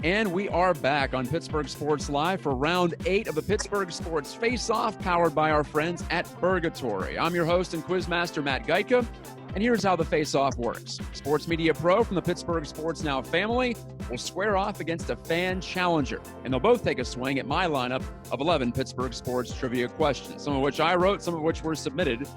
And we are back on Pittsburgh Sports Live for round 8 of the Pittsburgh Sports Faceoff, powered by our friends at Burgatory. I'm your host and quizmaster, Matt Geitka, and here's how the Faceoff works. Sports Media Pro from the Pittsburgh Sports Now family will square off against a fan challenger, and they'll both take a swing at my lineup of 11 Pittsburgh sports trivia questions, some of which I wrote, some of which were submitted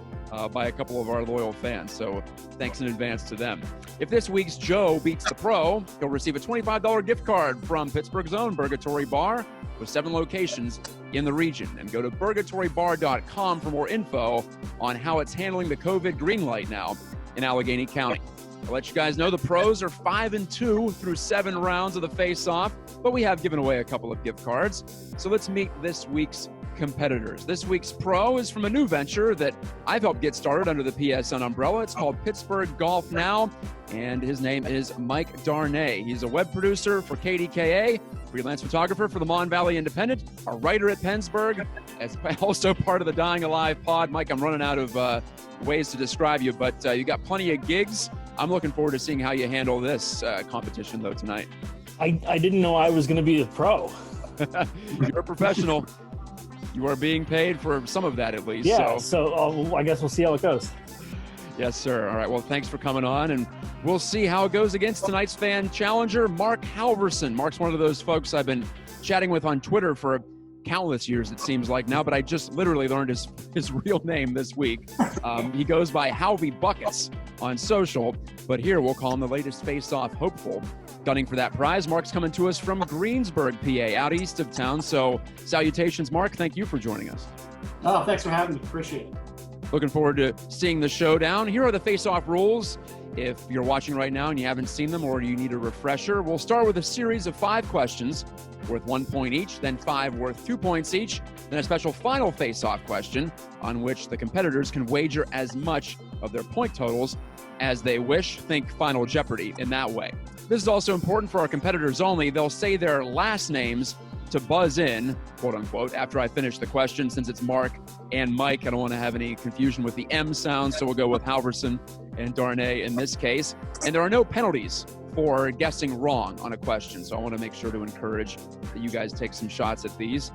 by a couple of our loyal fans, so thanks in advance to them. If this week's Joe beats the pro, he'll receive a $25 gift card from Pittsburgh's own Burgatory Bar with 7 locations in the region. And go to burgatorybar.com for more info on how it's handling the COVID green light now in Allegheny County. I'll let you guys know the pros are 5-2 through 7 rounds of the face-off, but we have given away a couple of gift cards. So let's meet this week's competitors. This week's pro is from a new venture that I've helped get started under the PSN umbrella. It's called Pittsburgh Golf Now, and his name is Mike Darnay. He's a web producer for KDKA, freelance photographer for the Mon Valley Independent, a writer at Pittsburgh, as also part of the Dying Alive pod. Mike, I'm running out of ways to describe you, but you got plenty of gigs. I'm looking forward to seeing how you handle this competition, though, tonight. I didn't know I was going to be a pro. You're a professional. You are being paid for some of that, at least. Yeah, so I guess we'll see how it goes. Yes, sir. All right, well, thanks for coming on, and we'll see how it goes against tonight's fan challenger, Marc Halvorsen. Marc's one of those folks I've been chatting with on Twitter for countless years, it seems like now, but I just literally learned his real name this week. He goes by Halvey Buckets on social, but here we'll call him the latest face-off hopeful. Gunning for that prize, Marc's coming to us from Greensburg, PA, out east of town. So salutations, Marc. Thank you for joining us. Oh, thanks for having me. Appreciate it. Looking forward to seeing the showdown. Here are the face-off rules. If you're watching right now and you haven't seen them or you need a refresher, we'll start with a series of 5 questions worth 1 point each, then 5 worth 2 points each, then a special final face-off question on which the competitors can wager as much of their point totals as they wish. Think Final Jeopardy in that way. This is also important for our competitors only. They'll say their last names to buzz in, quote unquote, after I finish the question. Since it's Marc and Mike, I don't want to have any confusion with the M sound, so we'll go with Halvorsen and Darnay in this case. And there are no penalties for guessing wrong on a question, so I want to make sure to encourage that you guys take some shots at these.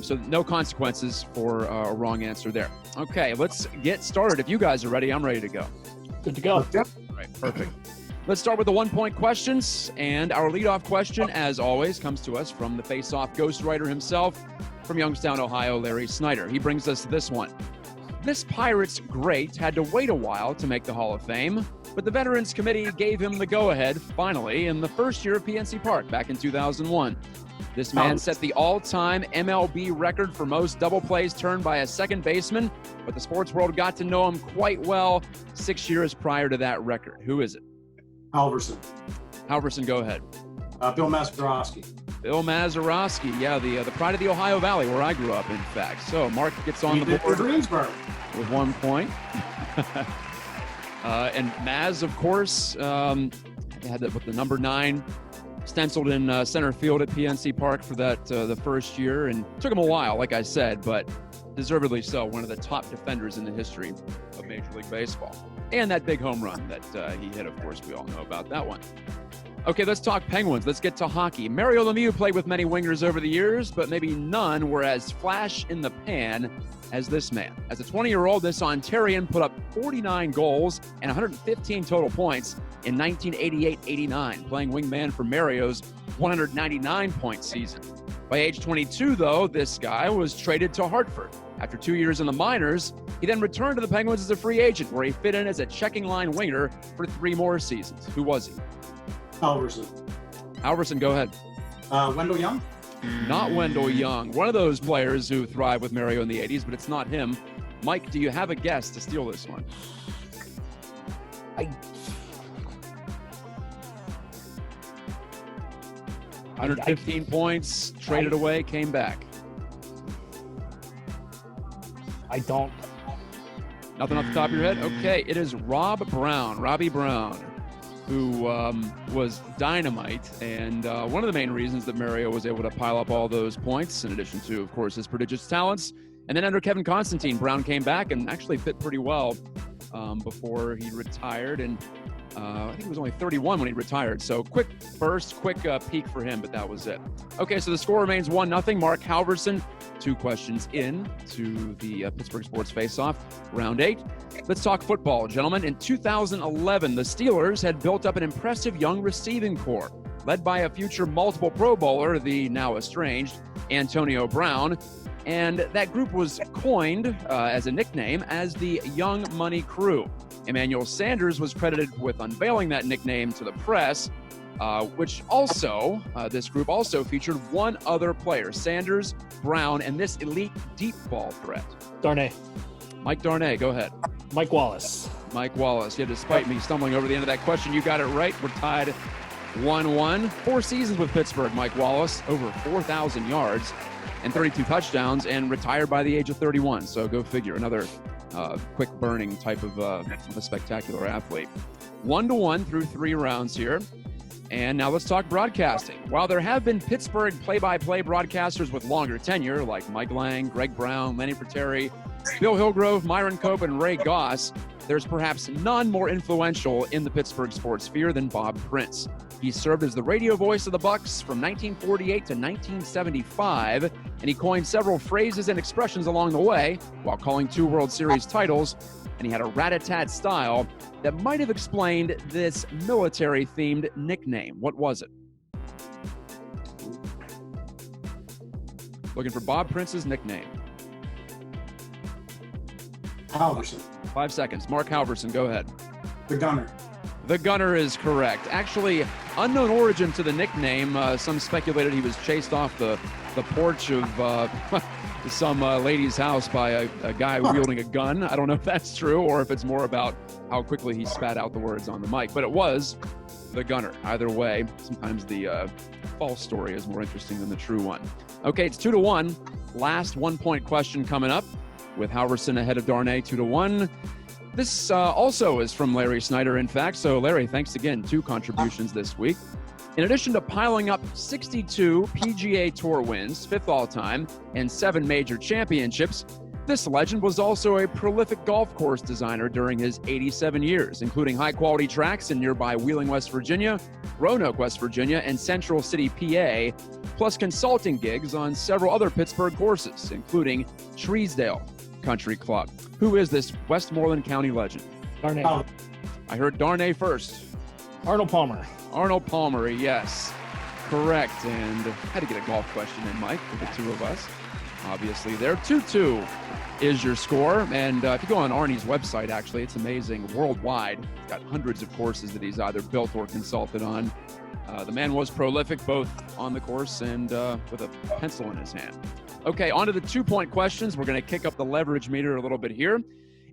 So no consequences for a wrong answer there. Okay, let's get started. If you guys are ready, I'm ready to go. Good to go. Yep. All right, perfect. Let's start with the 1-point questions, and our leadoff question, as always, comes to us from the face-off ghostwriter himself from Youngstown, Ohio, Larry Snyder. He brings us this one. This Pirates great had to wait a while to make the Hall of Fame, but the Veterans Committee gave him the go-ahead, finally, in the first year of PNC Park back in 2001. This man set the all-time MLB record for most double plays turned by a second baseman, but the sports world got to know him quite well 6 years prior to that record. Who is it? Halvorsen. Halvorsen, go ahead. Bill Mazeroski. Bill Mazeroski, yeah, the pride of the Ohio Valley, where I grew up, in fact. So Marc gets on the board Greensburg with 1 point. And Maz, of course, had that with the number 9 stenciled in center field at PNC Park for that the first year, and took him a while, like I said, but deservedly so. One of the top defenders in the history of Major League Baseball. And that big home run that he hit, of course, we all know about that one. Okay, let's talk Penguins. Let's get to hockey. Mario Lemieux played with many wingers over the years, but maybe none were as flash in the pan as this man. As a 20-year-old, this Ontarian put up 49 goals and 115 total points in 1988-89, playing wingman for Mario's 199-point season. By age 22, though, this guy was traded to Hartford. After 2 years in the minors, he then returned to the Penguins as a free agent, where he fit in as a checking line winger for 3 more seasons. Who was he? Halvorsen. Halvorsen, go ahead. Wendell Young. Not Wendell Young. One of those players who thrived with Mario in the 80s, but it's not him. Mike, do you have a guess to steal this one? 115 points, traded away, came back. I don't. Nothing off the top of your head? Okay, it is Robbie Brown, who was dynamite, and one of the main reasons that Mario was able to pile up all those points, in addition to, of course, his prodigious talents. And then under Kevin Constantine, Brown came back and actually fit pretty well before he retired, and I think he was only 31 when he retired. So quick burst, quick peak for him, but that was it. Okay, so the score remains 1-0. Marc Halvorsen, 2 questions in to the Pittsburgh Sports Faceoff, round 8. Let's talk football, gentlemen. In 2011, the Steelers had built up an impressive young receiving corps, led by a future multiple Pro Bowler, the now estranged Antonio Brown. And that group was coined as a nickname as the Young Money Crew. Emmanuel Sanders was credited with unveiling that nickname to the press, which also, this group also featured one other player, Sanders, Brown, and this elite deep ball threat. Darnay. Mike Darnay, go ahead. Mike Wallace. Mike Wallace. Yeah, despite me stumbling over the end of that question, you got it right. We're tied 1-1. 4 seasons with Pittsburgh, Mike Wallace, over 4,000 yards and 32 touchdowns, and retired by the age of 31. So go figure, another quick burning type of a spectacular athlete. 1-1 through 3 rounds here. And now let's talk broadcasting. While there have been Pittsburgh play-by-play broadcasters with longer tenure, like Mike Lang, Greg Brown, Lenny Fratteri, Bill Hillgrove, Myron Cope, and Ray Goss, there's perhaps none more influential in the Pittsburgh sports sphere than Bob Prince. He served as the radio voice of the Bucs from 1948 to 1975, and he coined several phrases and expressions along the way while calling 2 World Series titles, and he had a rat-a-tat style that might have explained this military-themed nickname. What was it? Looking for Bob Prince's nickname. Halvorsen. 5 seconds. Marc Halvorsen, go ahead. The Gunner. The Gunner is correct. Actually, unknown origin to the nickname. Some speculated he was chased off the porch of some lady's house by a guy wielding a gun. I don't know if that's true or if it's more about how quickly he spat out the words on the mic. But it was the Gunner. Either way, sometimes the false story is more interesting than the true one. Okay, it's 2-1. Last 1-point question coming up with Halvorsen ahead of Darnay 2-1. This also is from Larry Snyder, in fact. So, Larry, thanks again. 2 contributions this week. In addition to piling up 62 PGA Tour wins, 5th all-time, and 7 major championships, this legend was also a prolific golf course designer during his 87 years, including high-quality tracks in nearby Wheeling, West Virginia, Roanoke, West Virginia, and Central City, PA, plus consulting gigs on several other Pittsburgh courses, including Treesdale Country Club. Who is this Westmoreland County legend? Darnay. I heard Darnay first. Arnold Palmer. Arnold Palmer, yes. Correct. And had to get a golf question in, Mike, for the 2 of us. Obviously there. 2-2 is your score. And if you go on Arnie's website, actually, it's amazing. Worldwide, he's got hundreds of courses that he's either built or consulted on. The man was prolific both on the course and with a pencil in his hand. Okay, on to the 2-point questions. We're going to kick up the leverage meter a little bit here.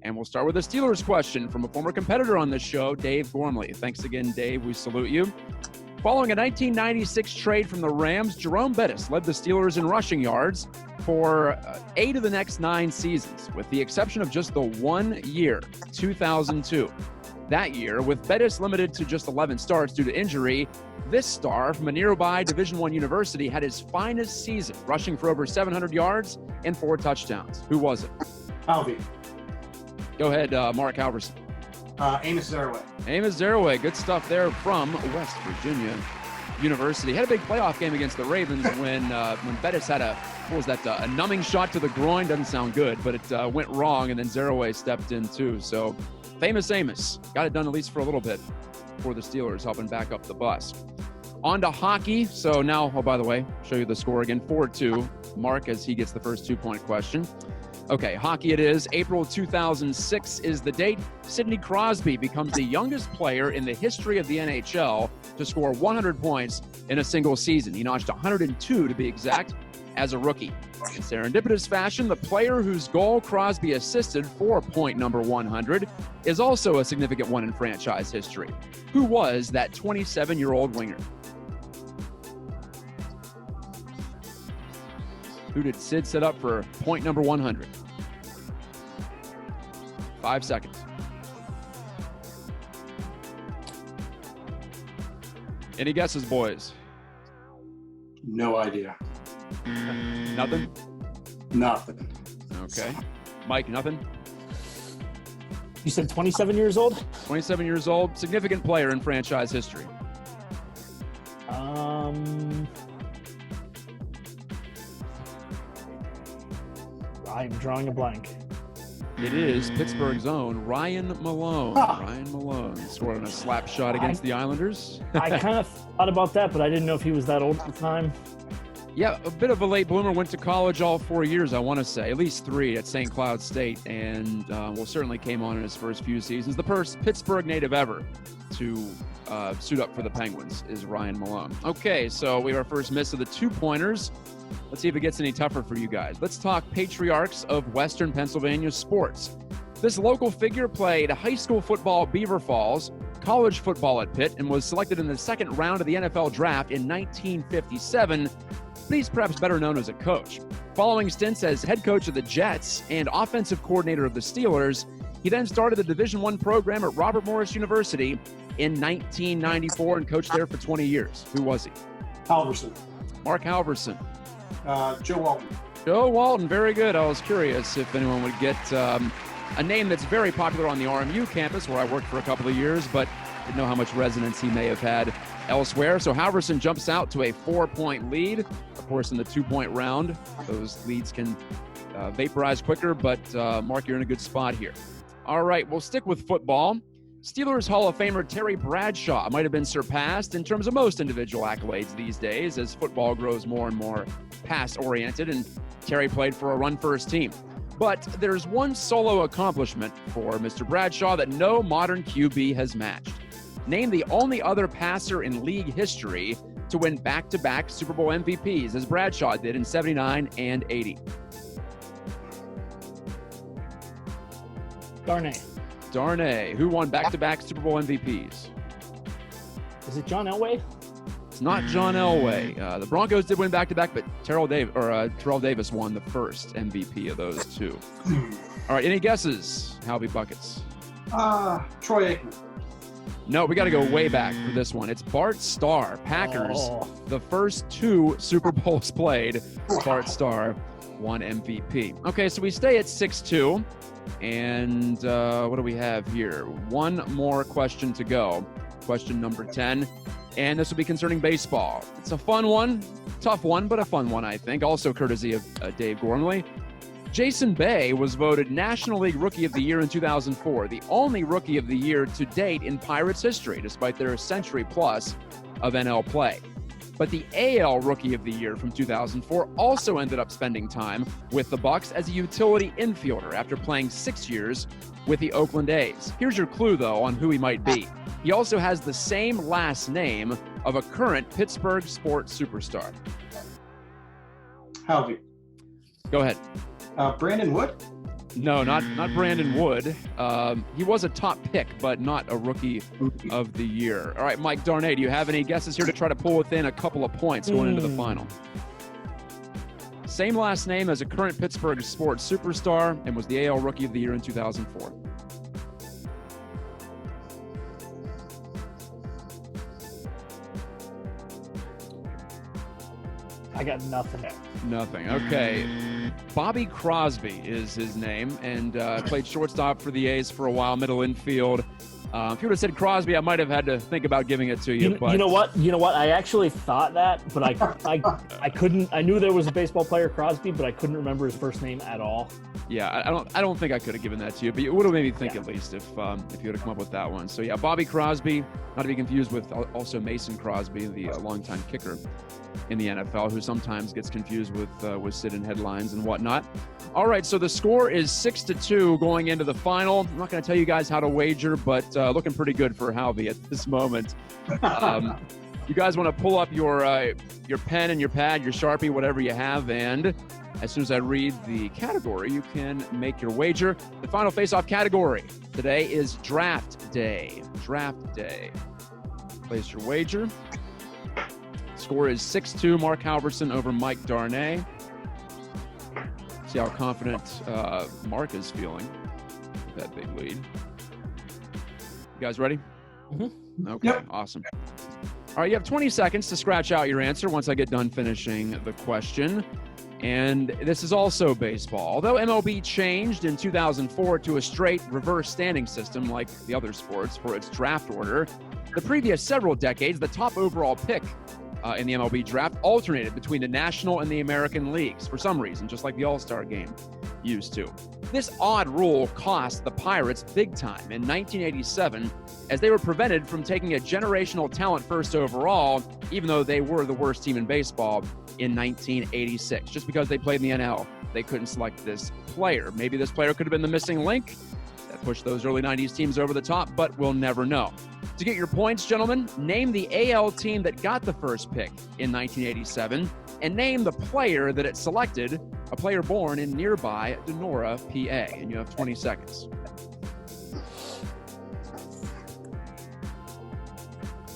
And we'll start with a Steelers question from a former competitor on this show, Dave Gormley. Thanks again, Dave. We salute you. Following a 1996 trade from the Rams, Jerome Bettis led the Steelers in rushing yards for 8 of the next 9 seasons, with the exception of just the 1 year, 2002. That year, with Bettis limited to just 11 starts due to injury, this star from a nearby Division I university had his finest season, rushing for over 700 yards and 4 touchdowns. Who was it? Halvey. Go ahead, Marc Halvorsen. Amos Zaraway. Amos Zaraway, good stuff there from West Virginia University. Had a big playoff game against the Ravens when Bettis had a numbing shot to the groin. Doesn't sound good, but it went wrong, and then Zaraway stepped in too. So famous Amos got it done at least for a little bit for the Steelers, helping back up the bus. On to hockey. So now, oh, by the way, show you the score again, 4-2. Mark, as he gets the first 2-point question. Okay, hockey it is. April 2006 is the date. Sidney Crosby becomes the youngest player in the history of the NHL to score 100 points in a single season. He notched 102 to be exact as a rookie. In serendipitous fashion, the player whose goal Crosby assisted for point number 100 is also a significant one in franchise history. Who was that 27-year-old winger? Who did Sid set up for point number 100? 5 seconds. Any guesses, boys? No idea. Nothing? Nothing. Okay. Mike, nothing? You said 27 years old? 27 years old, significant player in franchise history. I'm drawing a blank. It is Pittsburgh's own Ryan Malone. Ryan Malone scored on a slap shot against the Islanders. I kind of thought about that, but I didn't know if he was that old at the time. Yeah, a bit of a late bloomer. Went to college all 4 years, I want to say. At least 3 at St. Cloud State. And, certainly came on in his first few seasons. The first Pittsburgh native ever to suit up for the Penguins is Ryan Malone. Okay, so we have our first miss of the 2-pointers. Let's see if it gets any tougher for you guys. Let's talk patriarchs of Western Pennsylvania sports. This local figure played high school football at Beaver Falls, college football at Pitt, and was selected in the second round of the NFL draft in 1957. But he's perhaps better known as a coach. Following stints as head coach of the Jets and offensive coordinator of the Steelers, he then started the Division I program at Robert Morris University in 1994 and coached there for 20 years. Who was he? Halvorsen. Marc Halvorsen. Joe Walton. Joe Walton, very good. I was curious if anyone would get a name that's very popular on the RMU campus where I worked for a couple of years, but didn't know how much resonance he may have had elsewhere. So Halvorsen jumps out to a 4-point lead. Of course, in the 2-point round, those leads can vaporize quicker, but Mark, you're in a good spot here. All right, we'll stick with football. Steelers Hall of Famer Terry Bradshaw might have been surpassed in terms of most individual accolades these days as football grows more and more pass-oriented, and Terry played for a run-first team. But there's one solo accomplishment for Mr. Bradshaw that no modern QB has matched. Name the only other passer in league history to win back-to-back Super Bowl MVPs, as Bradshaw did in 79 and 80. Darnay, who won back-to-back Super Bowl MVPs? Is it John Elway? It's not John Elway. The Broncos did win back-to-back, but Terrell Davis won the first MVP of those two. All right, any guesses, Halvey Buckets? Troy Aikman. No, we got to go way back for this one. It's Bart Starr. Packers, the first 2 Super Bowls played, Bart Starr won MVP. Okay, so we stay at 6-2. And what do we have here? One more question to go. Question number 10. And this will be concerning baseball. It's a fun one, tough one, but a fun one, I think. Also courtesy of Dave Gormley. Jason Bay was voted National League Rookie of the Year in 2004, the only Rookie of the Year to date in Pirates history, despite their century-plus of NL play. But the AL Rookie of the Year from 2004 also ended up spending time with the Bucs as a utility infielder after playing 6 years with the Oakland A's. Here's your clue, though, on who he might be. He also has the same last name of a current Pittsburgh sports superstar. Halvey. Go ahead. Brandon Wood? No, not Brandon Wood. He was a top pick, but not a Rookie of the Year. All right, Mike Darnay, do you have any guesses here to try to pull within a couple of points going into the final? Same last name as a current Pittsburgh sports superstar and was the AL Rookie of the Year in 2004. I got nothing. Nothing. Okay. Bobby Crosby is his name, and played shortstop for the A's for a while, middle infield. If you would have said Crosby, I might have had to think about giving it to you. You know what? I actually thought that, but I couldn't. I knew there was a baseball player, Crosby, but I couldn't remember his first name at all. Yeah, I don't think I could have given that to you, but it would have made me think at least if you would have come up with that one. So yeah, Bobby Crosby, not to be confused with also Mason Crosby, the longtime kicker in the NFL, who sometimes gets confused with Sid in headlines and whatnot. All right, so the score is 6-2 going into the final. I'm not going to tell you guys how to wager, but looking pretty good for Halvey at this moment. You guys want to pull up your pen and your pad, your Sharpie, whatever you have, and as soon as I read the category, you can make your wager. The final face-off category today is Draft Day. Draft Day. Place your wager. Score is 6-2, Marc Halvorsen over Mike Darnay. See how confident Mark is feeling with that big lead. You guys ready? Mm-hmm. Okay, yep. Awesome. All right, you have 20 seconds to scratch out your answer once I get done finishing the question. And this is also baseball. Although MLB changed in 2004 to a straight reverse standing system like the other sports for its draft order, the previous several decades, the top overall pick in the MLB draft alternated between the National and the American leagues for some reason, just like the All-Star game used to. This odd rule cost the Pirates big time in 1987 as they were prevented from taking a generational talent first overall, even though they were the worst team in baseball in 1986. Just because they played in the NL, they couldn't select this player. Maybe this player could have been the missing link that pushed those early 90s teams over the top, but we'll never know. To get your points, gentlemen, name the AL team that got the first pick in 1987 and name the player that it selected, a player born in nearby Donora, PA. And you have 20 seconds.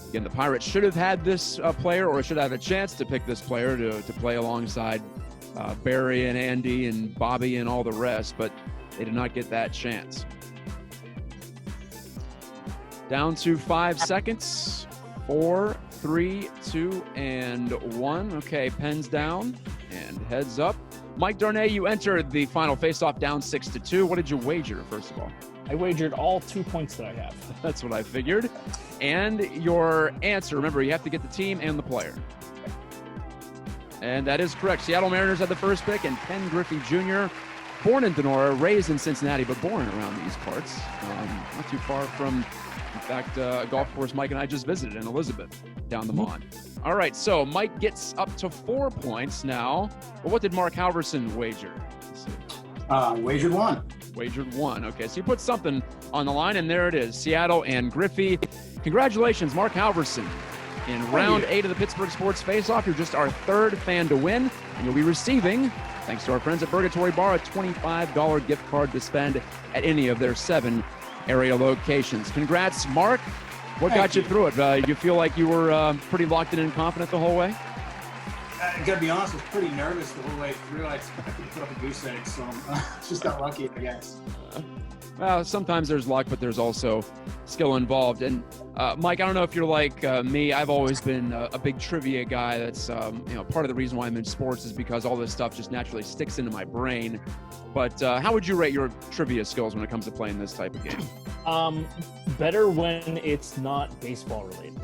Again, the Pirates should have had this player, or should have a chance to pick this player to play alongside Barry and Andy and Bobby and all the rest, but they did not get that chance. Down to 5 seconds. 4, 3, 2, and 1. Okay, pens down and heads up. Mike Darnay, you entered the final face-off down 6-2. What did you wager, first of all? I wagered all 2 points that I have. That's what I figured. And your answer, remember, you have to get the team and the player. And that is correct. Seattle Mariners had the first pick, and Ken Griffey Jr., born in Donora, raised in Cincinnati, but born around these parts. Not too far from, in fact, a golf course Mike and I just visited in Elizabeth, down the Mon. All right, so Mike gets up to 4 points now. But what did Marc Halvorsen wager? Wagered 1. Wagered 1. Okay, so you put something on the line, and there it is. Seattle and Griffey. Congratulations, Marc Halvorsen. In round 8 of the Pittsburgh Sports Faceoff, you're just our 3rd fan to win, and you'll be receiving, thanks to our friends at Purgatory Bar, a $25 gift card to spend at any of their 7 area locations. Congrats, Mark. What got you through it? You feel like you were pretty locked in and confident the whole way? I gotta be honest, I was pretty nervous the whole way through. I expected to put up a goose egg, so just got lucky, I guess. Well, sometimes there's luck, but there's also skill involved. And Mike, I don't know if you're like me. I've always been a big trivia guy. That's part of the reason why I'm in sports is because all this stuff just naturally sticks into my brain. But how would you rate your trivia skills when it comes to playing this type of game? Better when it's not baseball related.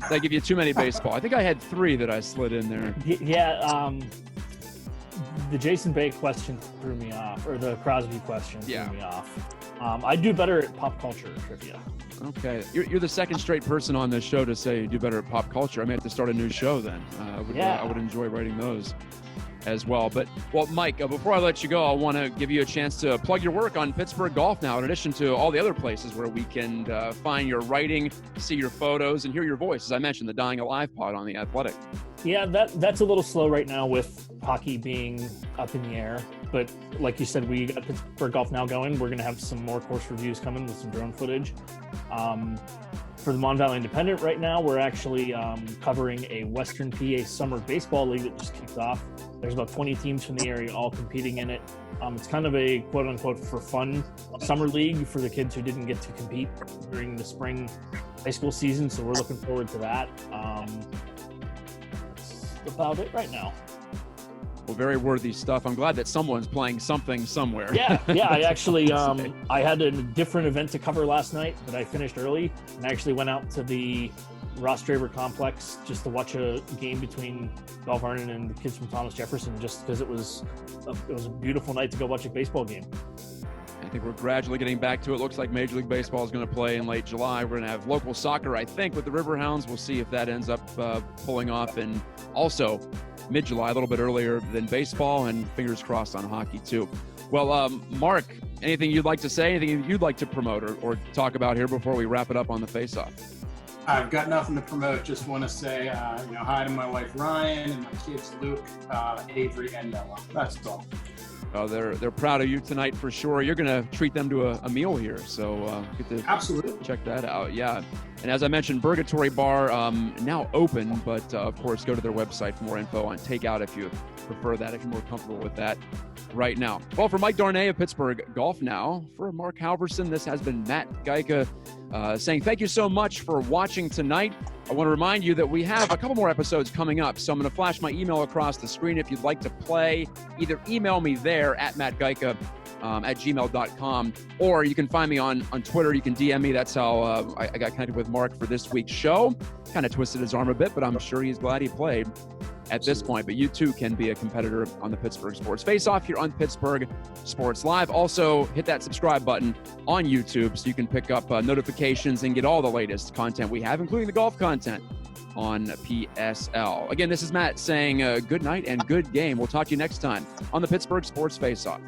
They give you too many baseball. I think I had 3 that I slid in there. Yeah. The Jason Bay question threw me off, or the Crosby question threw me off. I do better at pop culture trivia. Okay. You're the second straight person on this show to say you do better at pop culture. I may have to start a new show then. I would enjoy writing those as well. But, Mike, before I let you go, I want to give you a chance to plug your work on Pittsburgh Golf Now, in addition to all the other places where we can find your writing, see your photos, and hear your voice. As I mentioned, the Dying Alive pod on The Athletic. Yeah, that's a little slow right now with hockey being up in the air. But like you said, we got Pittsburgh Golf Now going. We're going to have some more course reviews coming with some drone footage. For the Mon Valley Independent right now, we're actually covering a Western PA Summer Baseball League that just kicked off. There's about 20 teams from the area all competing in it. It's kind of a quote-unquote for fun summer league for the kids who didn't get to compete during the spring high school season, so we're looking forward to that. That's about it right now. Well, very worthy stuff. I'm glad that someone's playing something somewhere. Yeah. I actually, I had a different event to cover last night, but I finished early, and I actually went out to the Ross Draper Complex just to watch a game between Bell Vernon and the kids from Thomas Jefferson, just because it was a beautiful night to go watch a baseball game. I think we're gradually getting back to it. Looks like Major League Baseball is going to play in late July. We're going to have local soccer, I think, with the Riverhounds. We'll see if that ends up pulling off. And also mid-July, a little bit earlier than baseball, and fingers crossed on hockey too. Well, Mark, anything you'd like to say, anything you'd like to promote or talk about here before we wrap it up on the face-off? I've got nothing to promote. Just want to say, hi to my wife Ryan and my kids Luke, Avery, and Ella. That's all. They're proud of you tonight for sure. You're going to treat them to a meal here, so get to absolutely check that out. Yeah, and as I mentioned, Purgatory Bar now open, but of course go to their website for more info on takeout if you prefer that, if you're more comfortable with that right now. Well, for Mike Darnay of Pittsburgh Golf Now, for Marc Halvorsen, this has been Matt Geica saying thank you so much for watching tonight. I want to remind you that we have a couple more episodes coming up, so I'm going to flash my email across the screen if you'd like to play. Either email me there at mattgeica at gmail.com, or you can find me on Twitter. You can DM me. That's how I got connected with Marc for this week's show. Kind of twisted his arm a bit, but I'm sure he's glad he played at this point. But you too can be a competitor on the Pittsburgh Sports Faceoff here on Pittsburgh Sports Live. Also, hit that subscribe button on YouTube so you can pick up notifications and get all the latest content we have, including the golf content on PSL. Again, this is Matt saying good night and good game. We'll talk to you next time on the Pittsburgh Sports Faceoff.